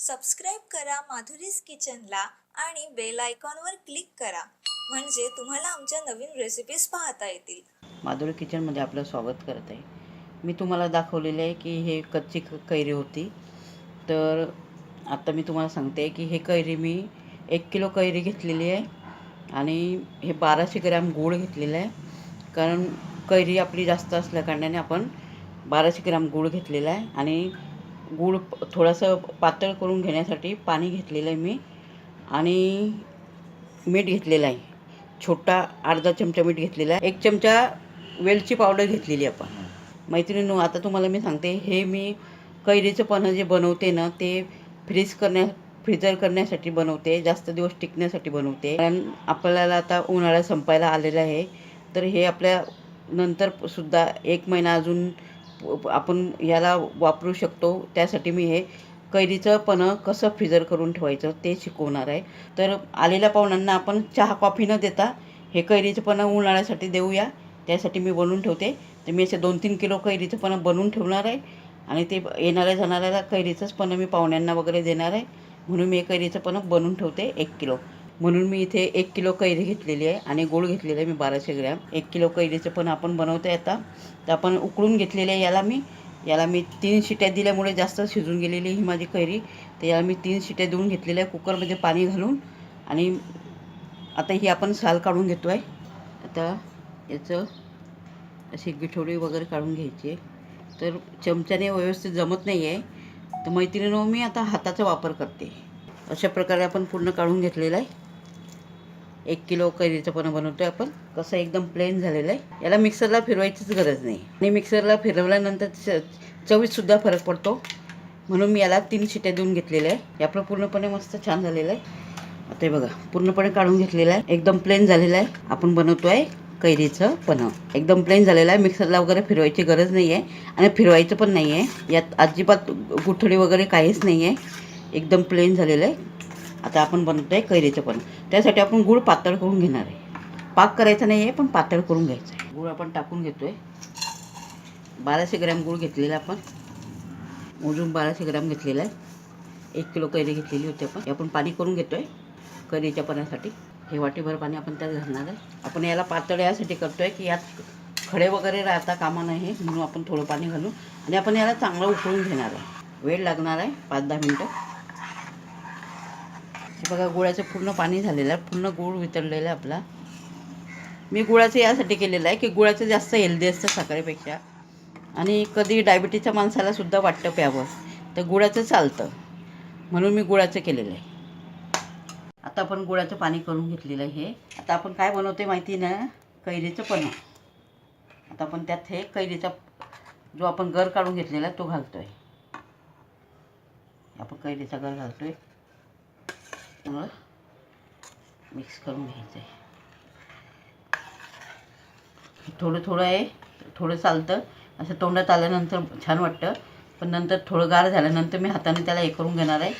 Subscribe करा माधुरीज किचनला आणि bell आयकॉनवर क्लिक करा म्हणजे तुम्हाला आमच्या नवीन रेसिपीज पाहता येतील. माधुरी किचनमध्ये आपलं स्वागत करत आहे. मी तुम्हाला दाखवलेले आहे की हे कच्ची कैरी होती. तर आता मी तुम्हाला सांगते की हे कैरी मी 1 किलो कैरी घेतलेली आहे आणि हे 1200 ग्रॅम गूळ घेतलेला आहे. कारण कैरी आपली जास्त असल्याकारणाने आपण 1200 ग्रॅम गूळ घेतलेला आहे आणि गूळ थोडंसं पातळ करून घेण्यासाठी पाणी घेतलेलं आहे मी आणि मीठ घेतलेलं आहे. छोटा अर्धा चमचा मीठ घेतलेला आहे. 1 चमचा वेलची पावडर घेतलेली आपण. मैत्रिणींनो, आता तुम्हाला मी सांगते, हे मी कैरीचं पन्हं जे बनवते ना ते फ्रीजर करण्यासाठी बनवते, जास्त दिवस टिकण्यासाठी बनवते. कारण आपल्याला आता उन्हाळा संपायला आलेला आहे, तर हे आपल्या नंतर सुद्धा 1 महिना अजून आपण याला वापरू शकतो. त्यासाठी मी हे कैरीचं पन्हं कसं फ्रीजर करून ठेवायचं ते शिकवणार आहे. तर आलेल्या पाहुण्यांना आपण चहा कॉफी न देता हे कैरीचं पन्हं उन्हाळ्यासाठी देऊया, त्यासाठी मी बनवून ठेवते. तर मी असे 2-3 किलो कैरीचं पन्हं बनवून ठेवणार आहे आणि ते येणाऱ्या जाणाऱ्याला कैरीचंच पन्हं मी पाहुण्यांना वगैरे देणार आहे. म्हणून मी कैरीचं पन्हं बनवून ठेवते 1 किलो. म्हणून मी इथे 1 किलो कैरी घेतलेली आहे आणि गूळ घेतलेला आहे मी 1200 ग्रॅम. 1 किलो कैरीचं पन्हं आपण बनवतो आहे आता. तर आपण उकळून घेतलेलं आहे याला मी 3 शिट्या दिल्यामुळे जास्त शिजून गेलेली ही माझी कैरी. तर याला मी 3 शिट्या देऊन घेतलेल्या आहे कुकरमध्ये पाणी घालून. आणि आता ही आपण साल काढून घेतो आहे. आता याचं अशी गिठोडी वगैरे काढून घ्यायची आहे. तर चमच्याने व्यवस्थित जमत नाही आहे, तर मैत्रिणींनो मी आता हाताचा वापर करते. अशा प्रकारे आपण पूर्ण काढून घेतलेलं आहे. 1 किलो कैरीचं पन्हं बनवतो आहे आपण. कसं एकदम प्लेन झालेलं आहे. याला मिक्सरला फिरवायचीच गरज नाही आणि मिक्सरला फिरवल्यानंतर चवीतसुद्धा फरक पडतो. म्हणून मी याला 3 शिट्या देऊन घेतलेल्या आहे. हे आपलं पूर्णपणे मस्त छान झालेलं आहे. आता हे बघा, पूर्णपणे काढून घेतलेलं आहे. एकदम प्लेन झालेलं आहे. आपण बनवतो आहे कैरीचं पन्हं. एकदम प्लेन झालेलं आहे. मिक्सरला वगैरे फिरवायची गरज नाही आहे आणि फिरवायचं पण नाही आहे. यात अजिबात गुठळी वगैरे काहीच नाही आहे. एकदम प्लेन झालेलं आहे. आता आपण बनवतो आहे कैरीचं पन्हं. त्यासाठी आपण गूळ पातळ करून घेणार आहे. पाक करायचा नाही आहे, पण पातळ करून घ्यायचं आहे. गूळ आपण टाकून घेतो आहे. 1200 ग्रॅम गूळ घेतलेला आपण. मोजून 1200 ग्रॅम घेतलेला आहे. 1 किलो कैरी घेतलेली होती आपण. हे आपण पाणी करून घेतो आहे कैरीच्या पन्हासाठी. हे वाटीभर पाणी आपण त्यात घालणार आहे. आपण याला पातळ यासाठी करतो आहे की यात खडे वगैरे राहता कामा नये, म्हणून आपण थोडं पाणी घालू आणि आपण याला चांगलं उकळून घेणार आहे. वेळ लागणार आहे 5-10 मिनटं. हे बघा, गुळाचं पूर्ण पाणी झालेलं आहे. पूर्ण गूळ वितळलेला आहे आपला. मी गुळाचं यासाठी केलेलं आहे की गुळाचं जास्त हेल्दी असतं साखरेपेक्षा आणि कधी डायबिटीजच्या माणसाला सुद्धा वाटतं प्यावं, तर गुळाचं चालतं, म्हणून मी गुळाचं केलेलं आहे. आता आपण गुळाचं पाणी करून घेतलेलं आहे. हे आता आपण काय बनवते माहिती ना, कैरीचं पन्हं. आता आपण त्यात हे कैरीचा जो आपण गर काढून घेतलेला आहे तो घालतो आहे. आपण कैरीचा गर घालतो आहे. त्यामुळं मिक्स करून घ्यायचं आहे. थोडं थोडं आहे, थोडं चालतं. असं तोंडात आल्यानंतर छान वाटतं, पण नंतर थोडं गार झाल्यानंतर मी हाताने त्याला हे करून घेणार आहे.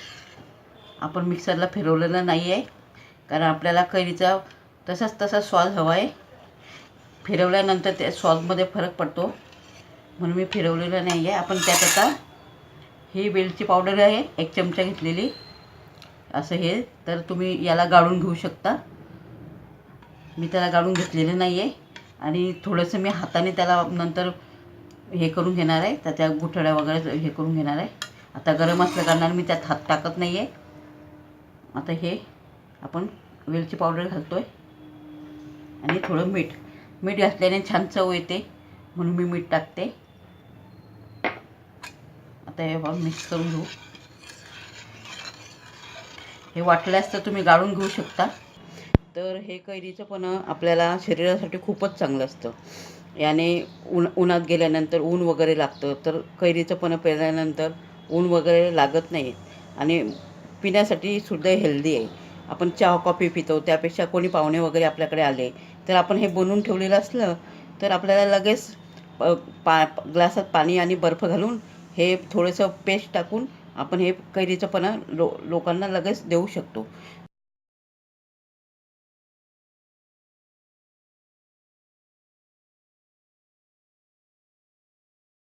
आपण मिक्सरला फिरवलेलं नाही आहे, कारण आपल्याला कैरीचा तसा स्वाद हवा आहे. फिरवल्यानंतर त्या स्वादमध्ये फरक पडतो, म्हणून मी फिरवलेलं नाही आहे. आपण त्यात आता ही वेलची पावडर आहे 1 चमचा घेतलेली. असं हे तर तुम्ही याला गाळून घेऊ शकता. मी त्याला गाळून घेतलेलं नाही आहे आणि थोडंसं मी हाताने त्याला नंतर हे करून घेणार आहे. त्याच्या गुठळ्या वगैरे हे करून घेणार आहे. आता गरम असल्या कारणाने मी त्यात हात टाकत नाही आहे. आता हे आपण वेलची पावडर घालतो आहे आणि थोडं मीठ घातल्याने छान चव येते, म्हणून मी मीठ टाकते. आता हे मिक्स करून घेऊ. हे वाटल्यास तर तुम्ही गाळून घेऊ शकता. तर हे कैरीचं पन्हं आपल्याला शरीरासाठी खूपच चांगलं असतं. याने उन्हात गेल्यानंतर ऊन वगैरे लागतं, तर कैरीचं पन्हं प्यायल्यानंतर ऊन वगैरे लागत नाही आणि पिण्यासाठी सुद्धा हेल्दी आहे. आपण चहा कॉफी पितो, त्यापेक्षा कोणी पाहुणे वगैरे आपल्याकडे आले तर आपण हे बनवून ठेवलेलं असलं तर आपल्याला लगेच ग्लासात पाणी आणि बर्फ घालून हे थोडंसं पेस्ट टाकून आपण हे कैरीचं पन्हं लोकांना लगेच देऊ शकतो.